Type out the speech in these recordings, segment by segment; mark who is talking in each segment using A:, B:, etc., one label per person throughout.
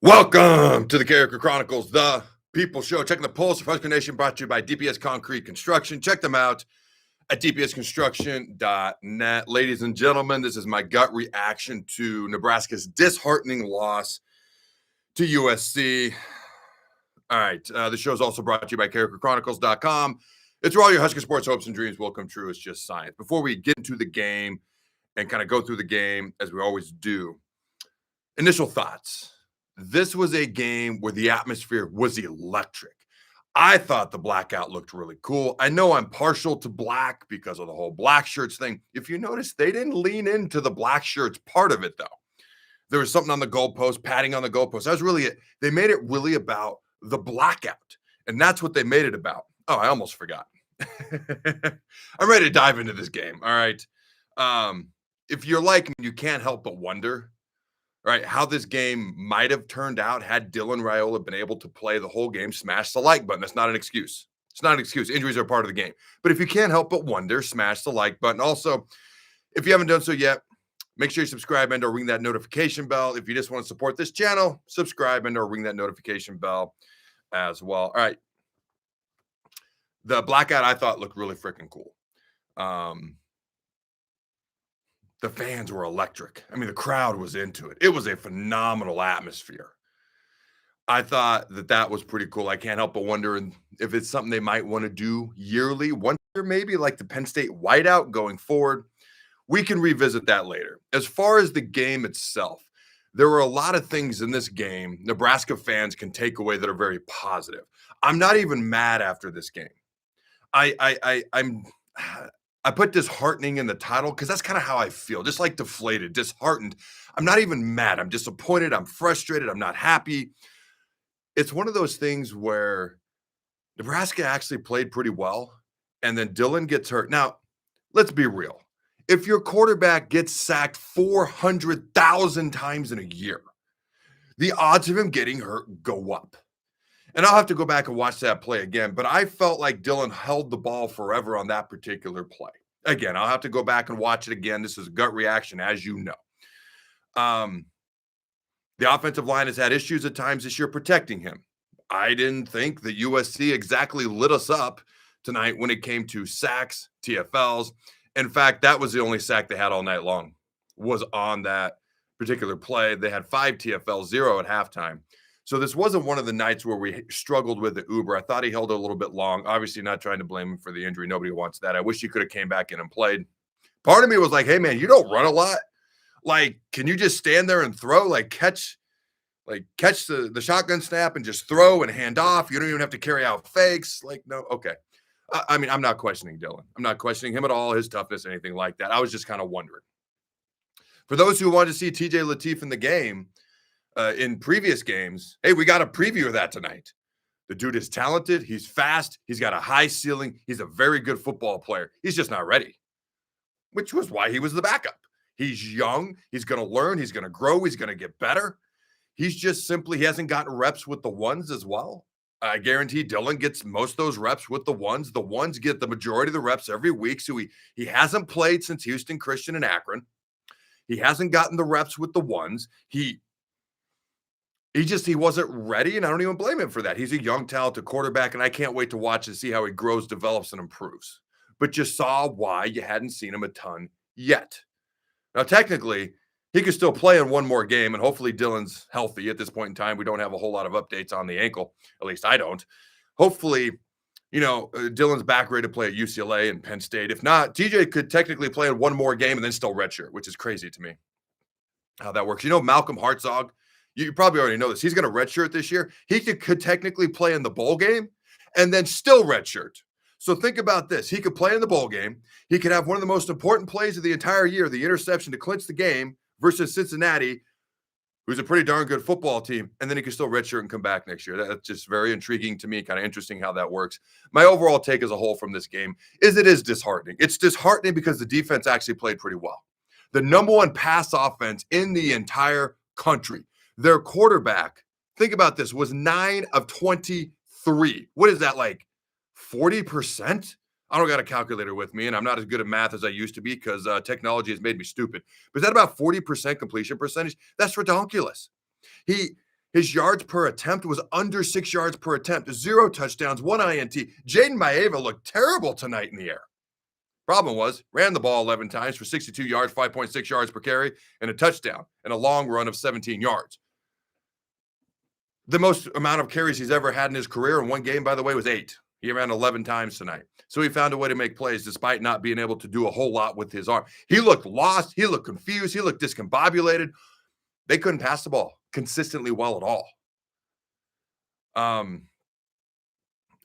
A: Welcome to the Carriker Chronicles, the People Show. Checking the pulse of Husker Nation, brought to you by DPS Concrete Construction. Check them out at dpsconstruction.net. Ladies and gentlemen, this is my gut reaction to Nebraska's disheartening loss to USC. All right, the show is also brought to you by CarrikerChronicles.com. It's where all your Husker sports hopes and dreams will come true. It's just science. Before we get into the game and kind of go through the game, as we always do, initial thoughts. This was a game where the atmosphere was electric. I thought the blackout looked really cool. I know I'm partial to black because of the whole black shirts thing. If you notice, they didn't lean into the black shirts part of it, though. There was something on the goalpost, padding on the goalpost. That was really it. They made it really about the blackout, and that's what they made it about. Oh, I almost forgot. I'm ready to dive into this game, all right? If you're like me, you can't help but wonder, right, how this game might have turned out had Dylan Raiola been able to play the whole game. Smash the like button. That's not an excuse. It's not an excuse. Injuries are part of the game. But if you can't help but wonder, smash the like button. Also, if you haven't done so yet, make sure you subscribe and or ring that notification bell. If you just want to support this channel, subscribe and or ring that notification bell as well. All right. The blackout, I thought, looked really freaking cool. The fans were electric. I mean, the crowd was into it. It was a phenomenal atmosphere. I thought that was pretty cool. I can't help but wonder if it's something they might want to do yearly, one year maybe, like the Penn State whiteout going forward. We can revisit that later. As far as the game itself, there were a lot of things in this game Nebraska fans can take away that are very positive. I'm not even mad after this game. I put disheartening in the title because that's kind of how I feel, just like deflated, disheartened. I'm not even mad. I'm disappointed. I'm frustrated. I'm not happy. It's one of those things where Nebraska actually played pretty well, and then Dylan gets hurt. Now, let's be real. If your quarterback gets sacked 400,000 times in a year, the odds of him getting hurt go up. And I'll have to go back and watch that play again, but I felt like Dylan held the ball forever on that particular play. Again, I'll have to go back and watch it again. This is a gut reaction, as you know. The offensive line has had issues at times this year protecting him. I didn't think that USC exactly lit us up tonight when it came to sacks, TFLs. In fact, that was the only sack they had all night long, was on that particular play. They had 5 TFLs, 0 at halftime. So this wasn't one of the nights where we struggled with the Uber. I thought he held it a little bit long. Obviously not trying to blame him for the injury. Nobody wants that. I wish he could have came back in and played. Part of me was like, hey, man, you don't run a lot. Like, can you just stand there and throw? Catch the shotgun snap and just throw and hand off. You don't even have to carry out fakes. No, okay. I mean, I'm not questioning Dylan. I'm not questioning him at all, his toughness, anything like that. I was just kind of wondering. For those who wanted to see TJ Lateef in the game, in previous games, hey, we got a preview of that tonight. The dude is talented. He's fast. He's got a high ceiling. He's a very good football player. He's just not ready, which was why he was the backup. He's young. He's going to learn. He's going to grow. He's going to get better. He's just simply, he hasn't gotten reps with the ones as well. I guarantee Dylan gets most of those reps with the ones. The ones get the majority of the reps every week. So he hasn't played since Houston Christian and Akron. He hasn't gotten the reps with the ones. He wasn't ready, and I don't even blame him for that. He's a young, talented quarterback, and I can't wait to watch and see how he grows, develops, and improves. But you saw why you hadn't seen him a ton yet. Now, technically, he could still play in one more game, and hopefully Dylan's healthy at this point in time. We don't have a whole lot of updates on the ankle. At least I don't. Hopefully, Dylan's back ready to play at UCLA and Penn State. If not, TJ could technically play in one more game and then still redshirt, which is crazy to me how that works. Malcolm Hartzog, you probably already know this. He's going to redshirt this year. He could technically play in the bowl game and then still redshirt. So think about this. He could play in the bowl game. He could have one of the most important plays of the entire year, the interception to clinch the game versus Cincinnati, who's a pretty darn good football team, and then he could still redshirt and come back next year. That's just very intriguing to me, kind of interesting how that works. My overall take as a whole from this game is it is disheartening. It's disheartening because the defense actually played pretty well. The number one pass offense in the entire country. Their quarterback, think about this, was 9 of 23. What is that, like 40%? I don't got a calculator with me, and I'm not as good at math as I used to be because technology has made me stupid. But is that about 40% completion percentage? That's ridiculous. His yards per attempt was under 6 yards per attempt, 0 touchdowns, 1 INT. Jaden Maeva looked terrible tonight in the air. Problem was, ran the ball 11 times for 62 yards, 5.6 yards per carry, and a touchdown, and a long run of 17 yards. The most amount of carries he's ever had in his career in one game, by the way, was 8. He ran 11 times tonight. So he found a way to make plays despite not being able to do a whole lot with his arm. He looked lost. He looked confused. He looked discombobulated. They couldn't pass the ball consistently well at all.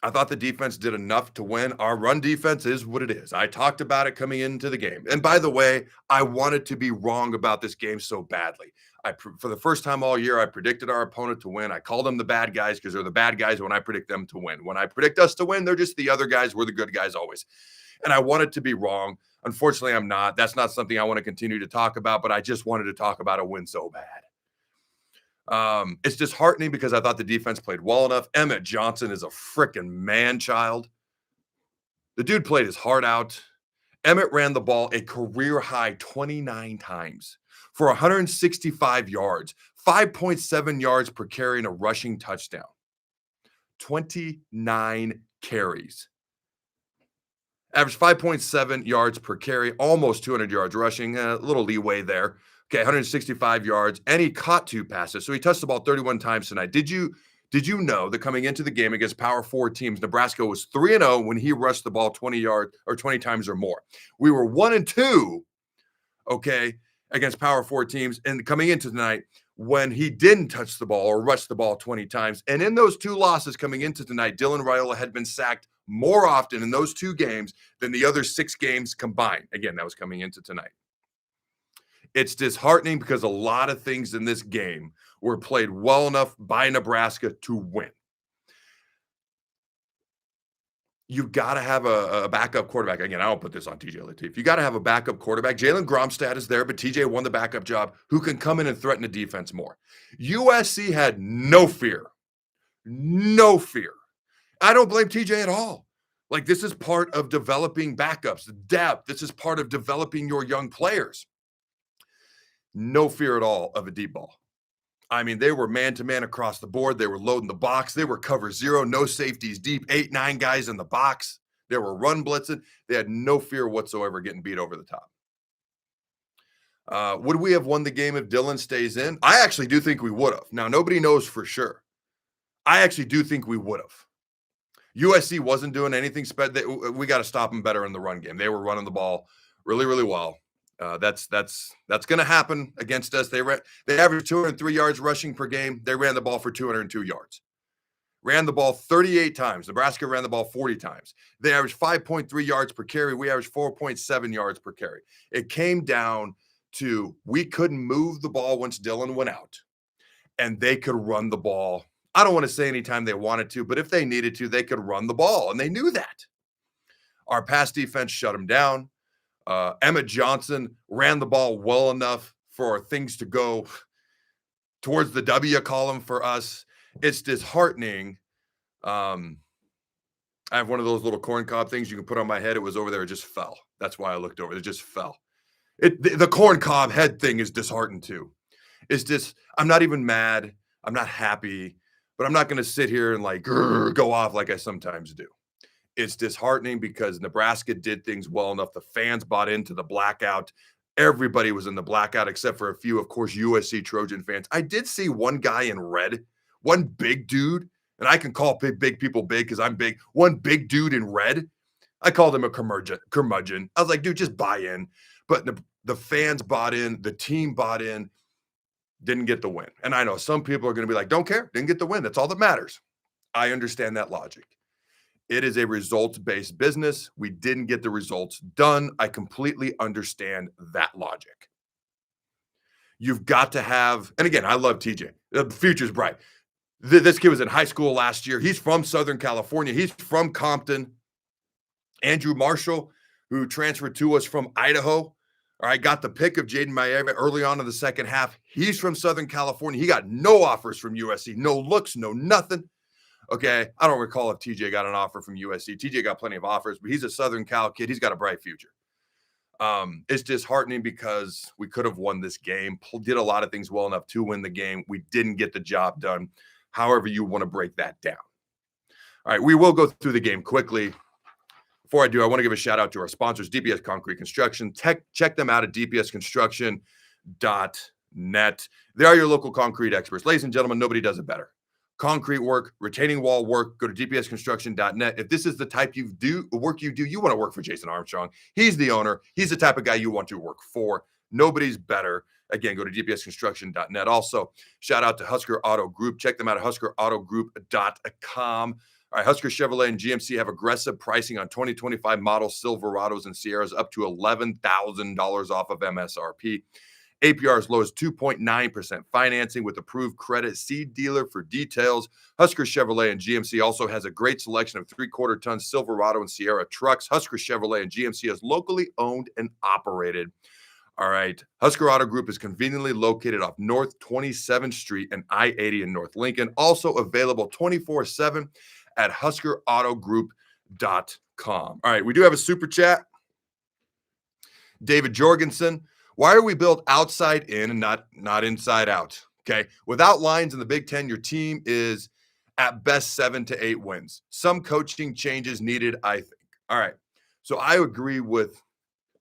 A: I thought the defense did enough to win. Our run defense is what it is. I talked about it coming into the game. And by the way, I wanted to be wrong about this game so badly. For the first time all year, I predicted our opponent to win. I called them the bad guys because they're the bad guys when I predict them to win. When I predict us to win, they're just the other guys. We're the good guys always. And I wanted to be wrong. Unfortunately, I'm not. That's not something I want to continue to talk about, but I just wanted to talk about a win so bad. It's disheartening because I thought the defense played well enough. Emmett Johnson is a freaking man-child. The dude played his heart out. Emmett ran the ball a career-high 29 times for 165 yards, 5.7 yards per carry, and a rushing touchdown. 29 carries. Average 5.7 yards per carry, almost 200 yards rushing, a little leeway there. Okay, 165 yards, and he caught 2 passes. So he touched the ball 31 times tonight. Did you know that coming into the game against Power 4 teams, Nebraska was 3-0 when he rushed the ball 20 yards or 20 times or more? We were 1-2, okay, against Power 4 teams, and coming into tonight when he didn't touch the ball or rush the ball 20 times. And in those 2 losses coming into tonight, Dylan Raiola had been sacked more often in those 2 games than the other 6 games combined. Again, that was coming into tonight. It's disheartening because a lot of things in this game were played well enough by Nebraska to win. You got to have a backup quarterback. Again, I don't put this on TJ Lateef. You got to have a backup quarterback. Jalen Gromstad is there, but TJ won the backup job, who can come in and threaten the defense more. USC had no fear. No fear. I don't blame TJ at all. Like, this is part of developing backups, depth. This is part of developing your young players. No fear at all of a deep ball. I mean, they were man-to-man across the board. They were loading the box. They were cover 0, no safeties deep, 8, 9 guys in the box. They were run blitzing. They had no fear whatsoever getting beat over the top. Would we have won the game if Dylan stays in? I actually do think we would have. Now, nobody knows for sure. I actually do think we would have. USC wasn't doing anything special. We got to stop them better in the run game. They were running the ball really, really well. That's going to happen against us. They averaged 203 yards rushing per game. They ran the ball for 202 yards. Ran the ball 38 times. Nebraska ran the ball 40 times. They averaged 5.3 yards per carry. We averaged 4.7 yards per carry. It came down to we couldn't move the ball once Dylan went out, and they could run the ball. I don't want to say anytime they wanted to, but if they needed to, they could run the ball, and they knew that. Our pass defense shut them down. Emmett Johnson ran the ball well enough for things to go towards the W column for us. It's disheartening. I have one of those little corn cob things you can put on my head. It was over there. It just fell. That's why I looked over. It just fell. The corn cob head thing is disheartened too. It's just, I'm not even mad. I'm not happy, but I'm not going to sit here and like go off like I sometimes do. It's disheartening because Nebraska did things well enough. The fans bought into the blackout. Everybody was in the blackout except for a few, of course, USC Trojan fans. I did see one guy in red, one big dude, and I can call big people big because I'm big. One big dude in red. I called him a curmudgeon. I was like, dude, just buy in. But the fans bought in. The team bought in. Didn't get the win. And I know some people are going to be like, don't care. Didn't get the win. That's all that matters. I understand that logic. It is a results-based business. We didn't get the results done. I completely understand that logic. You've got to have, and again, I love TJ. The future's bright. This kid was in high school last year. He's from Southern California. He's from Compton. Andrew Marshall, who transferred to us from Idaho. All right, got the pick of Jaden Maeva early on in the second half. He's from Southern California. He got no offers from USC, no looks, no nothing. Okay, I don't recall if TJ got an offer from USC. TJ got plenty of offers, but he's a Southern Cal kid. He's got a bright future. It's disheartening because we could have won this game, did a lot of things well enough to win the game. We didn't get the job done. However you want to break that down. All right, we will go through the game quickly. Before I do, I want to give a shout out to our sponsors, DPS Concrete Construction. Check them out at dpsconstruction.net. They are your local concrete experts. Ladies and gentlemen, nobody does it better. Concrete work, retaining wall work, go to dpsconstruction.net. If this is the type work you do, you want to work for Jason Armstrong. He's the owner. He's the type of guy you want to work for. Nobody's better. Again, go to dpsconstruction.net. Also, shout out to Husker Auto Group. Check them out at huskerautogroup.com. All right, Husker Chevrolet and GMC have aggressive pricing on 2025 model Silverados and Sierras up to $11,000 off of MSRP. APR as low as 2.9% financing with approved credit. See dealer for details. Husker Chevrolet and GMC also has a great selection of 3/4-ton Silverado and Sierra trucks. Husker Chevrolet and GMC is locally owned and operated. All right. Husker Auto Group is conveniently located off North 27th Street and I-80 in North Lincoln. Also available 24/7 at huskerautogroup.com. All right. We do have a super chat. David Jorgensen. Why are we built outside in and not inside out? Okay. Without lines in the Big Ten, your team is at best 7 to 8 wins. Some coaching changes needed, I think. All right. So I agree with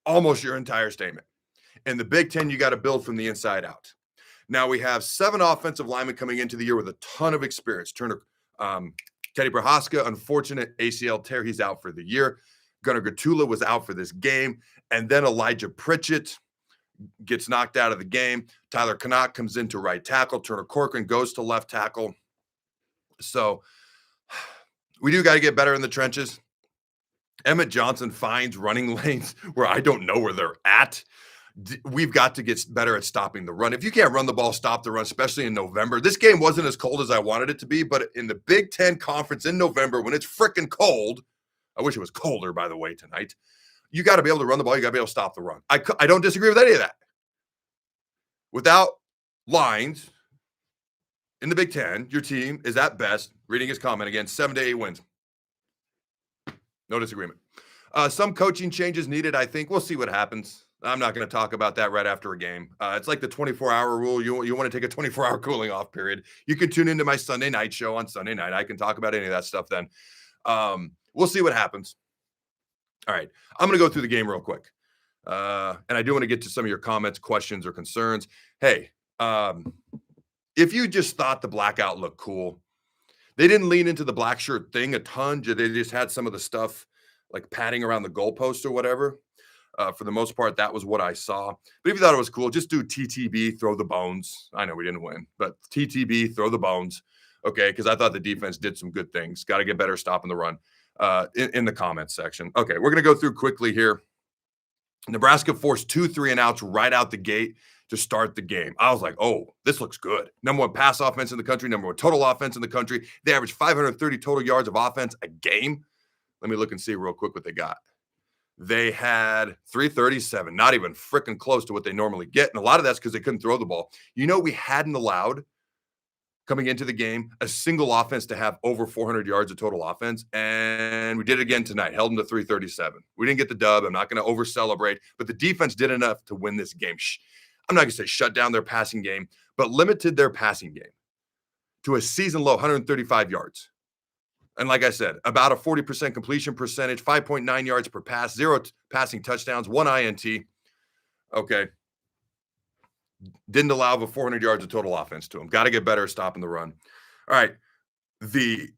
A: almost your entire statement. In the Big Ten, you got to build from the inside out. Now we have 7 offensive linemen coming into the year with a ton of experience. Teddy Prohaska, unfortunate ACL tear. He's out for the year. Gunnar Gatula was out for this game. And then Elijah Pritchett gets knocked out of the game. Tyler Knock comes into right tackle. Turner Corcoran goes to left tackle. So we do got to get better in the trenches. Emmett Johnson finds running lanes where I don't know where they're at. We've got to get better at stopping the run. If you can't run the ball, stop the run, especially in November. This game wasn't as cold as I wanted it to be, but in the Big Ten Conference in November, when it's freaking cold, I wish it was colder, by the way, tonight. You got to be able to run the ball. You got to be able to stop the run. I don't disagree with any of that. Without lines in the Big Ten, your team is at best, reading his comment again, 7 to 8 wins. No disagreement. Some coaching changes needed, I think. We'll see what happens. I'm not going to talk about that right after a game. It's like the 24-hour rule. You want to take a 24-hour cooling off period. You can tune into my Sunday night show on Sunday night. I can talk about any of that stuff then. We'll see what happens. All right, I'm going to go through the game real quick. And I do want to get to some of your comments, questions, or concerns. Hey, if you just thought the blackout looked cool, they didn't lean into the black shirt thing a ton. They just had some of the stuff like padding around the goalpost or whatever. For the most part, that was what I saw. But if you thought it was cool, just do TTB, throw the bones. I know we didn't win, but TTB, throw the bones. Okay, because I thought the defense did some good things. Got to get better stopping the run. In the comments section. Okay, we're going to go through quickly here. Nebraska forced 2 3-and-outs right out the gate to start the game. I was like, oh, this looks good. Number 1 pass offense in the country, number 1 total offense in the country. They averaged 530 total yards of offense a game. Let me look and see real quick what they got. They had 337, not even freaking close to what they normally get. And a lot of that's because they couldn't throw the ball. You know, we hadn't allowed coming into the game a single offense to have over 400 yards of total offense. And we did it again tonight, held them to 337. We didn't get the dub. I'm not going to over celebrate, but the defense did enough to win this game. I'm not going to say shut down their passing game, but limited their passing game to a season low 135 yards. And like I said, about a 40% completion percentage, 5.9 yards per pass, 0 passing touchdowns, 1 INT. Okay. Didn't allow over 400 yards of total offense to him. Got to get better at stopping the run. All right. The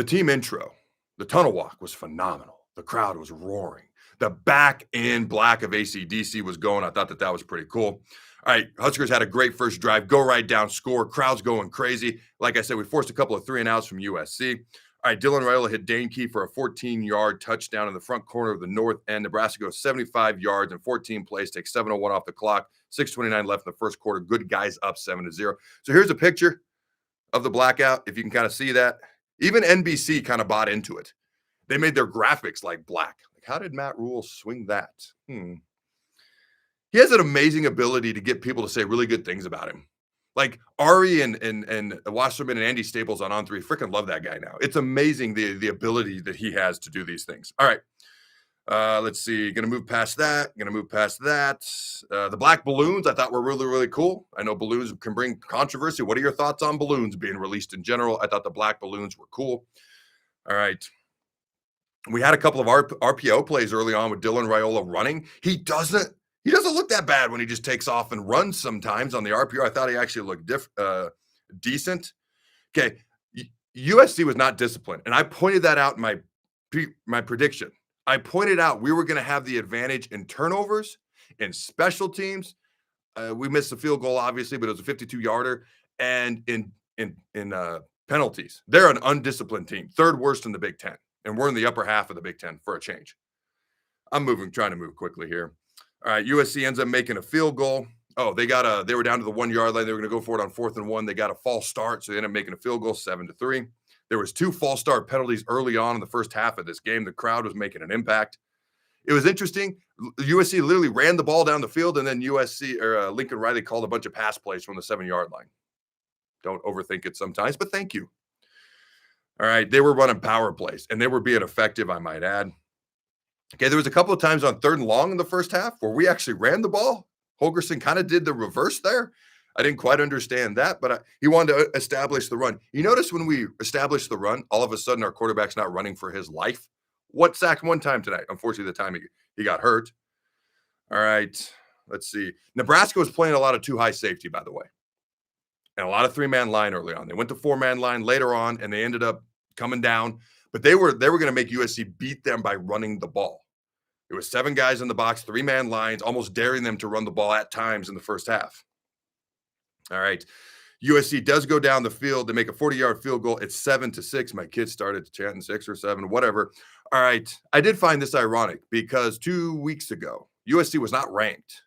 A: team intro, the tunnel walk was phenomenal. The crowd was roaring. The back end black of AC/DC was going. I thought that was pretty cool. All right. Huskers had a great first drive. Go right down, score. Crowd's going crazy. Like I said, we forced a couple of 3-and-outs from USC. All right, Dylan Raiola hit Dane Key for a 14-yard touchdown in the front corner of the north end. Nebraska goes 75 yards in 14 plays, takes 7:01 off the clock, 6:29 left in the first quarter. Good guys up 7-0. So here's a picture of the blackout, if you can kind of see that. Even NBC kind of bought into it. They made their graphics like black. Like, how did Matt Rhule swing that? He has an amazing ability to get people to say really good things about him. Like Ari and Wasserman and Andy Staples on 3, freaking love that guy now. It's amazing the ability that he has to do these things. All right. Let's see. Going to move past that. The black balloons I thought were really, really cool. I know balloons can bring controversy. What are your thoughts on balloons being released in general? I thought the black balloons were cool. All right. We had a couple of RPO plays early on with Dylan Raiola running. He doesn't look that bad when he just takes off and runs sometimes on the RPO. I thought he actually looked decent. Okay. USC was not disciplined, and I pointed that out in my prediction. I pointed out we were going to have the advantage in turnovers, in special teams. We missed the field goal, obviously, but it was a 52-yarder, and in penalties. They're an undisciplined team, third worst in the Big Ten, and we're in the upper half of the Big Ten for a change. I'm trying to move quickly here. All right, USC ends up making a field goal. Oh, they were down to the 1 yard line. They were going to go for it on 4th and 1. They got a false start, so they ended up making a field goal, 7-3. There was 2 false start penalties early on in the first half of this game. The crowd was making an impact. It was interesting. USC literally ran the ball down the field, and then Lincoln Riley called a bunch of pass plays from the 7-yard line. Don't overthink it sometimes, but thank you. All right, they were running power plays, and they were being effective, I might add. Okay, there was a couple of times on 3rd and long in the first half where we actually ran the ball. Holgorsen kind of did the reverse there. I didn't quite understand that, but he wanted to establish the run. You notice when we establish the run, all of a sudden our quarterback's not running for his life. What sacked one time tonight? Unfortunately, the time he got hurt. All right, let's see. Nebraska was playing a lot of 2-high safety, by the way, and a lot of 3-man line early on. They went to 4-man line later on, and they ended up coming down. But they were going to make USC beat them by running the ball. It was 7 guys in the box, 3-man lines, almost daring them to run the ball at times in the first half. All right. USC does go down the field. They make a 40-yard field goal. It's 7-6. My kids started chanting 6 or 7, whatever. All right. I did find this ironic because 2 weeks ago, USC was not ranked.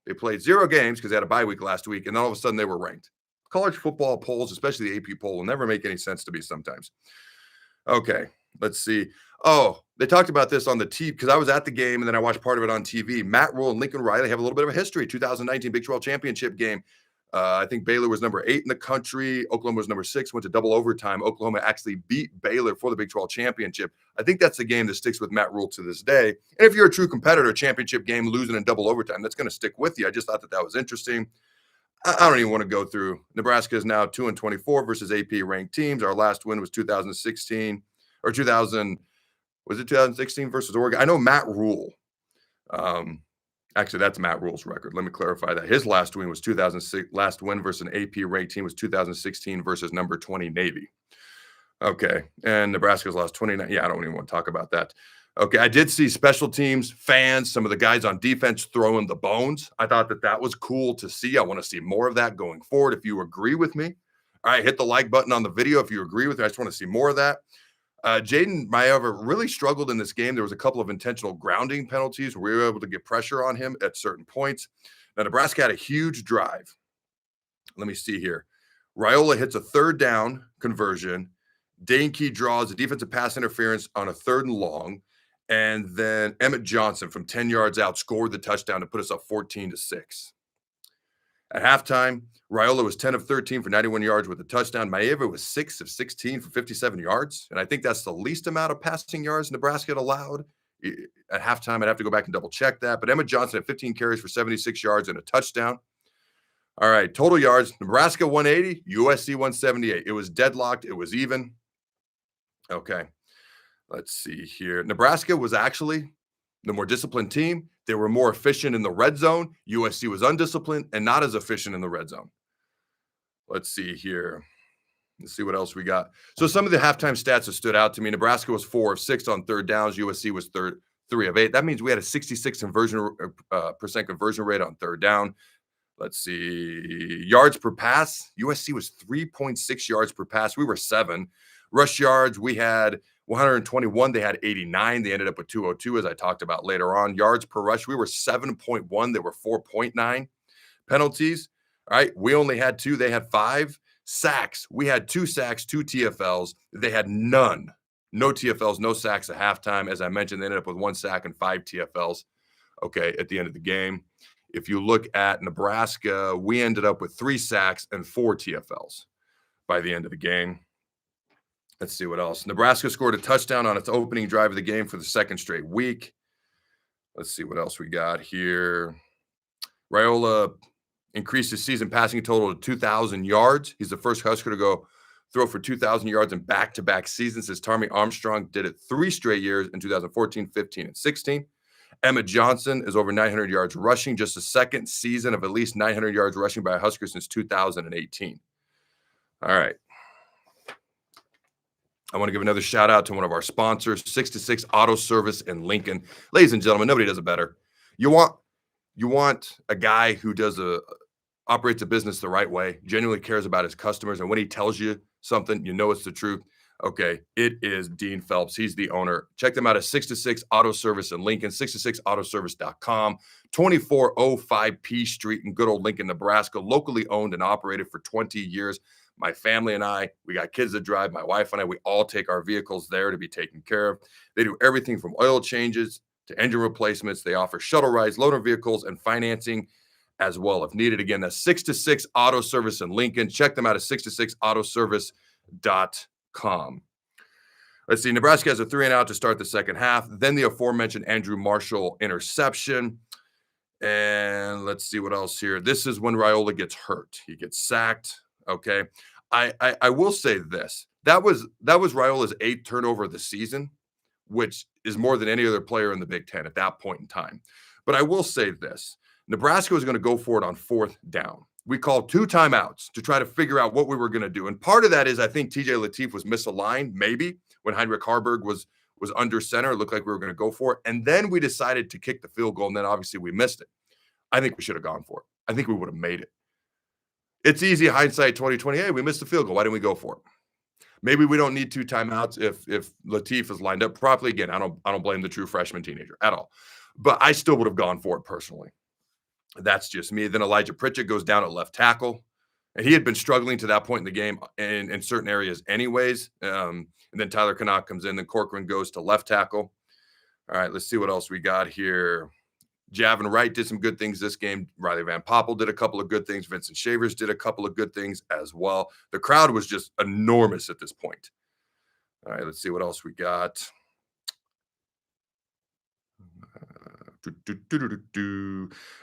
A: They played 0 games because they had a bye week last week, and all of a sudden they were ranked. College football polls, especially the AP poll, will never make any sense to me sometimes. Okay. Let's see. Oh, they talked about this on the TV because I was at the game and then I watched part of it on TV. Matt Rhule and Lincoln Riley have a little bit of a history. 2019 Big 12 championship game. I think Baylor was number 8 in the country. Oklahoma was number 6, went to double overtime. Oklahoma actually beat Baylor for the Big 12 championship. I think that's the game that sticks with Matt Rhule to this day. And if you're a true competitor, championship game, losing in double overtime, that's going to stick with you. I just thought that was interesting. I don't even want to go through. Nebraska is now 2-24 versus AP ranked teams. Our last win was 2016 or 2000. Was it 2016 versus Oregon? I know Matt Rhule. Actually, that's Matt Rhule's record. Let me clarify that. His last win was 2006. Last win versus an AP ranked team was 2016 versus number 20 Navy. Okay. And Nebraska's lost 29. Yeah, I don't even want to talk about that. Okay. I did see special teams, fans, some of the guys on defense throwing the bones. I thought that was cool to see. I want to see more of that going forward. If you agree with me, all right, hit the like button on the video. If you agree with me, I just want to see more of that. Jaden Maeva really struggled in this game. There was a couple of intentional grounding penalties where we were able to get pressure on him at certain points. Now, Nebraska had a huge drive. Let me see here. Raiola hits a 3rd down conversion. Dane Key draws a defensive pass interference on a 3rd and long. And then Emmett Johnson from 10 yards out scored the touchdown to put us up 14-6. At halftime, Raiola was 10 of 13 for 91 yards with a touchdown. Maeva was 6 of 16 for 57 yards. And I think that's the least amount of passing yards Nebraska had allowed. At halftime, I'd have to go back and double check that. But Emmett Johnson had 15 carries for 76 yards and a touchdown. All right, total yards, Nebraska 180, USC 178. It was deadlocked. It was even. Okay, let's see here. Nebraska was actually the more disciplined team. They were more efficient in the red zone. USC was undisciplined and not as efficient in the red zone. Let's see here. Let's see what else we got. So some of the halftime stats that stood out to me. Nebraska was 4 of 6 on 3rd downs. USC was 3 of 8. That means we had a 66% conversion rate on 3rd down. Let's see. Yards per pass. USC was 3.6 yards per pass. We were 7. Rush yards, we had 121. They had 89. They ended up with 202, as I talked about later on. Yards per rush, we were 7.1. They were 4.9. Penalties, all right, we only had 2. They had 5. Sacks, we had 2 sacks, 2 TFLs. They had none. No TFLs, no sacks at halftime. As I mentioned, they ended up with 1 sack and 5 TFLs, okay, at the end of the game. If you look at Nebraska, we ended up with 3 sacks and 4 TFLs by the end of the game. Let's see what else. Nebraska scored a touchdown on its opening drive of the game for the 2nd straight week. Let's see what else we got here. Raiola increased his season passing total to 2,000 yards. He's the first Husker to go throw for 2,000 yards in back-to-back seasons, as Tommy Armstrong did it 3 straight years in 2014, 15, and 16. Emmett Johnson is over 900 yards rushing, just the second season of at least 900 yards rushing by a Husker since 2018. All right. I want to give another shout out to one of our sponsors, 6-6 Auto Service in Lincoln. Ladies and gentlemen, nobody does it better. You want a guy who operates a business the right way, genuinely cares about his customers, and when he tells you something, you know it's the truth. Okay, it is Dean Phelps. He's the owner. Check them out at 6-6 Auto Service in Lincoln, 6-6autoservice.com, 2405 P Street in good old Lincoln, Nebraska, locally owned and operated for 20 years. My family and I, we got kids that drive. My wife and I, we all take our vehicles there to be taken care of. They do everything from oil changes to engine replacements. They offer shuttle rides, loaner vehicles, and financing as well if needed. Again, that's 6-6 Auto Service in Lincoln. Check them out at 6-6autoservice.com. Let's see. Nebraska has a 3-and-out to start the second half. Then the aforementioned Andrew Marshall interception. And let's see what else here. This is when Raiola gets hurt. He gets sacked. Okay. I will say this. That was Raiola's 8th turnover of the season, which is more than any other player in the Big Ten at that point in time. But I will say this. Nebraska was going to go for it on 4th down. We called 2 timeouts to try to figure out what we were going to do. And part of that is I think TJ Lateef was misaligned, maybe, when Heinrich Harburg was under center. It looked like we were going to go for it. And then we decided to kick the field goal, and then obviously we missed it. I think we should have gone for it. I think we would have made it. It's easy, hindsight 2020. Hey, we missed the field goal. Why didn't we go for it? Maybe we don't need 2 timeouts if Lateef is lined up properly. Again, I don't blame the true freshman teenager at all. But I still would have gone for it personally. That's just me. Then Elijah Pritchett goes down at left tackle. And he had been struggling to that point in the game in certain areas anyways. And then Tyler Connaught comes in. Then Corcoran goes to left tackle. All right, let's see what else we got here. Javin Wright did some good things this game. Riley Van Poppel did a couple of good things. Vincent Shavers did a couple of good things as well. The crowd was just enormous at this point. All right, let's see what else we got. All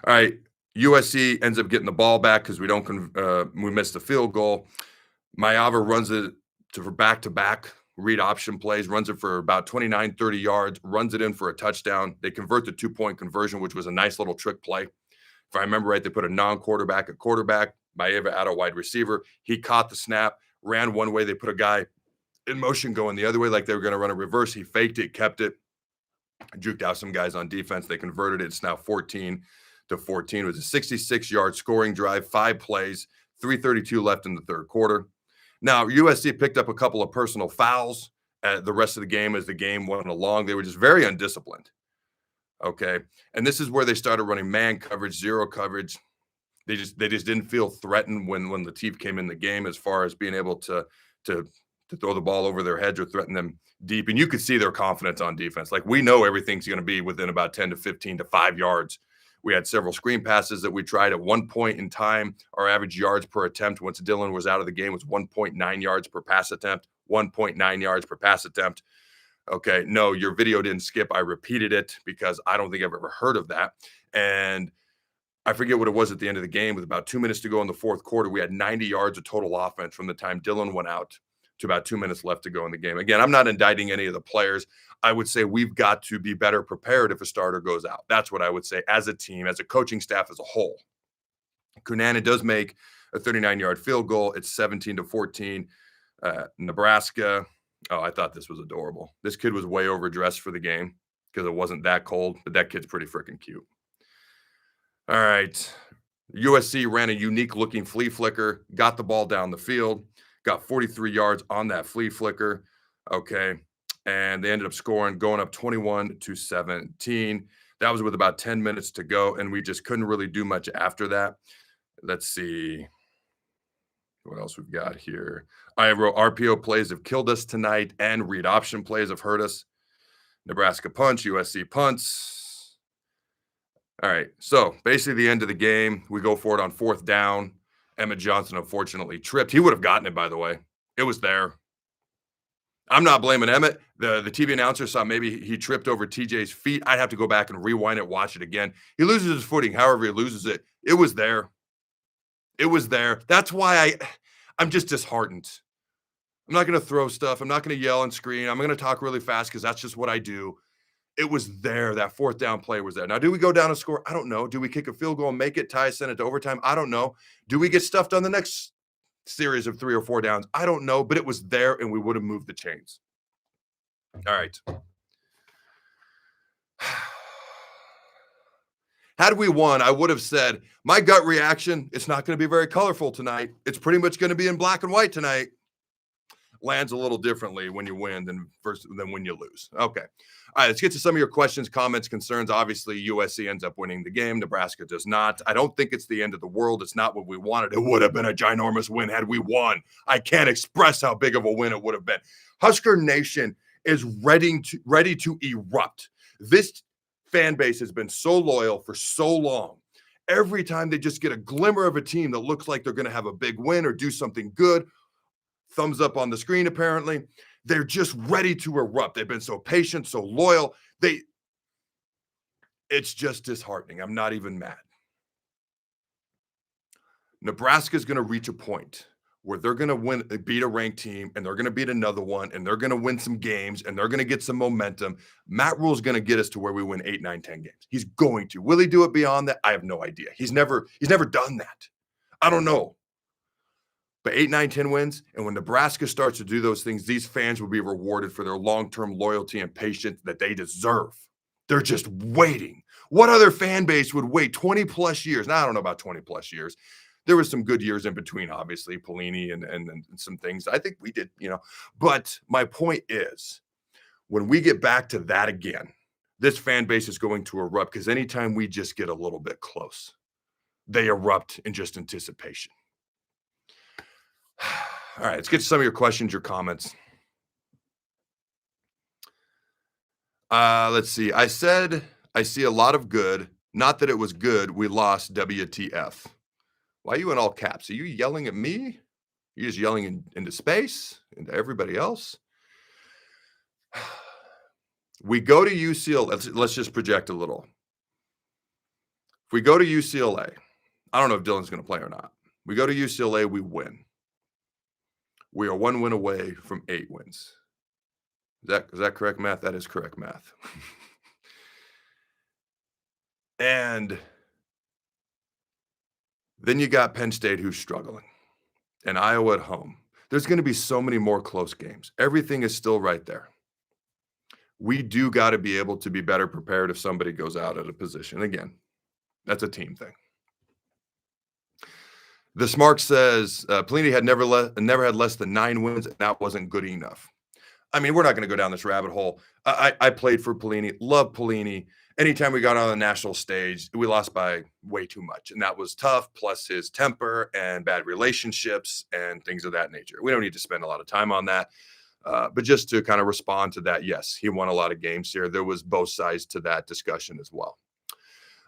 A: right, USC ends up getting the ball back because we missed the field goal. Mayava runs it for back-to-back read option plays, runs it for about 29, 30 yards, runs it in for a touchdown. They convert the 2-point conversion, which was a nice little trick play. If I remember right, they put a non-quarterback at quarterback, Mayava at a wide receiver. He caught the snap, ran one way. They put a guy in motion going the other way like they were going to run a reverse. He faked it, kept it, juked out some guys on defense. They converted it. It's now 14-14. It was a 66-yard scoring drive, 5 plays, 3:32 left in the third quarter. Now, USC picked up a couple of personal fouls the rest of the game as the game went along. They were just very undisciplined. Okay. And this is where they started running man coverage, zero coverage. They just didn't feel threatened when Lateef came in the game as far as being able to throw the ball over their heads or threaten them deep. And you could see their confidence on defense. Like, we know everything's going to be within about 10 to 15 to 5 yards. We had several screen passes that we tried at one point in time. Our average yards per attempt once Dylan was out of the game was 1.9 yards per pass attempt, 1.9 yards per pass attempt. Okay, no, your video didn't skip. I repeated it because I don't think I've ever heard of that. And I forget what it was at the end of the game. With about 2 minutes to go in the fourth quarter, we had 90 yards of total offense from the time Dylan went out to about 2 minutes left to go in the game. Again, I'm not indicting any of the players. I would say we've got to be better prepared if a starter goes out. That's what I would say as a team, as a coaching staff as a whole. Kunana does make a 39-yard field goal. It's 17-14. Nebraska. Oh, I thought this was adorable. This kid was way overdressed for the game because it wasn't that cold, but that kid's pretty freaking cute. All right. USC ran a unique-looking flea flicker, got the ball down the field, got 43 yards on that flea flicker. Okay. And they ended up scoring, going up 21-17. That was with about 10 minutes to go, and we just couldn't really do much after that. Let's see what else we've got here. I wrote RPO plays have killed us tonight, and read option plays have hurt us. Nebraska punch, USC punts. All right, so basically the end of the game, we go for it on 4th down. Emmett Johnson unfortunately tripped. He would have gotten it, by the way. It was there. I'm not blaming Emmett. The TV announcer saw maybe he tripped over TJ's feet. I'd have to go back and rewind it, watch it again. He loses his footing, however he loses it. It was there. It was there. That's why I'm just disheartened. I'm not going to throw stuff. I'm not going to yell and scream. I'm going to talk really fast because that's just what I do. It was there. That fourth down play was there. Now, do we go down and score? I don't know. Do we kick a field goal and make it, tie, send it to overtime? I don't know. Do we get stuffed on the next series of 3 or 4 downs? I don't know, but it was there and we would have moved the chains. All right. Had we won, I would have said, my gut reaction, it's not going to be very colorful tonight. It's pretty much going to be in black and white tonight. Lands a little differently when you win than when you lose. Okay. All right, let's get to some of your questions, comments, concerns. Obviously, USC ends up winning the game. Nebraska does not. I don't think it's the end of the world. It's not what we wanted. It would have been a ginormous win had we won. I can't express how big of a win it would have been. Husker Nation is ready to erupt. This fan base has been so loyal for so long. Every time they just get a glimmer of a team that looks like they're going to have a big win or do something good, thumbs up on the screen, apparently, they're just ready to erupt. They've been so patient, so loyal. It's just disheartening. I'm not even mad. Nebraska is going to reach a point where they're going to beat a ranked team, and they're going to beat another one, and they're going to win some games, and they're going to get some momentum. Matt Rhule is going to get us to where we win 8, 9, 10 games. He's going to. Will he do it beyond that? I have no idea. He's never done that. I don't know. But 8, 9, 10 wins, and when Nebraska starts to do those things, these fans will be rewarded for their long-term loyalty and patience that they deserve. They're just waiting. What other fan base would wait 20-plus years? Now, I don't know about 20-plus years. There was some good years in between, obviously, Pelini and some things. I think we did, But my point is, when we get back to that again, this fan base is going to erupt because anytime we just get a little bit close, they erupt in just anticipation. All right, let's get to some of your questions, your comments. Let's see. I said I see a lot of good. Not that it was good. We lost. WTF. Why are you in all caps? Are you yelling at me? You're just yelling into space, into everybody else? We go to UCLA. Let's just project a little. If we go to UCLA, I don't know if Dylan's going to play or not. We go to UCLA, we win. We are 1 win away from 8 wins. Is that correct math? That is correct math. And then you got Penn State, who's struggling, and Iowa at home. There's going to be so many more close games. Everything is still right there. We do got to be able to be better prepared if somebody goes out at a position. Again, that's a team thing. The Smart says Pelini had never had less than 9 wins, and that wasn't good enough. I mean, we're not going to go down this rabbit hole. I played for Pelini, love Pelini. Anytime we got on the national stage, we lost by way too much, and that was tough, plus his temper and bad relationships and things of that nature. We don't need to spend a lot of time on that, but just to kind of respond to that, yes, he won a lot of games here. There was both sides to that discussion as well.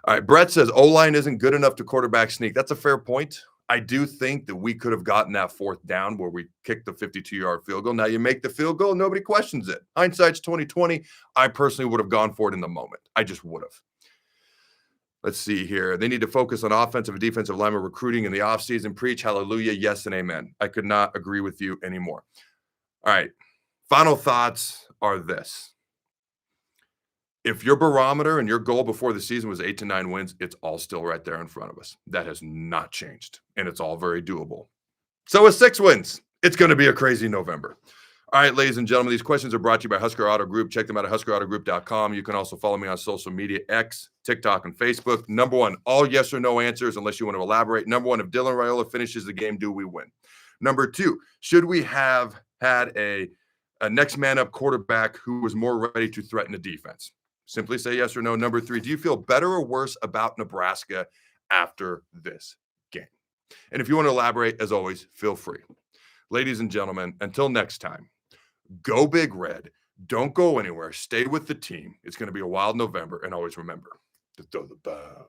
A: All right, Brett says O-line isn't good enough to quarterback sneak. That's a fair point. I do think that we could have gotten that 4th down where we kicked the 52-yard field goal. Now you make the field goal, nobody questions it. Hindsight's 20/20. I personally would have gone for it in the moment. I just would have. Let's see here. They need to focus on offensive and defensive lineman recruiting in the offseason. Preach, hallelujah, yes, and amen. I could not agree with you anymore. All right. Final thoughts are this. If your barometer and your goal before the season was 8 to 9 wins, it's all still right there in front of us. That has not changed, and it's all very doable. So with 6 wins, it's going to be a crazy November. All right, ladies and gentlemen, these questions are brought to you by Husker Auto Group. Check them out at huskerautogroup.com. You can also follow me on social media, X, TikTok, and Facebook. Number 1, all yes or no answers, unless you want to elaborate. Number 1, if Dylan Raiola finishes the game, do we win? Number 2, should we have had a next man up quarterback who was more ready to threaten the defense? Simply say yes or no. Number 3, do you feel better or worse about Nebraska after this game? And if you want to elaborate, as always, feel free. Ladies and gentlemen, until next time, go Big Red. Don't go anywhere. Stay with the team. It's going to be a wild November. And always remember to throw the ball.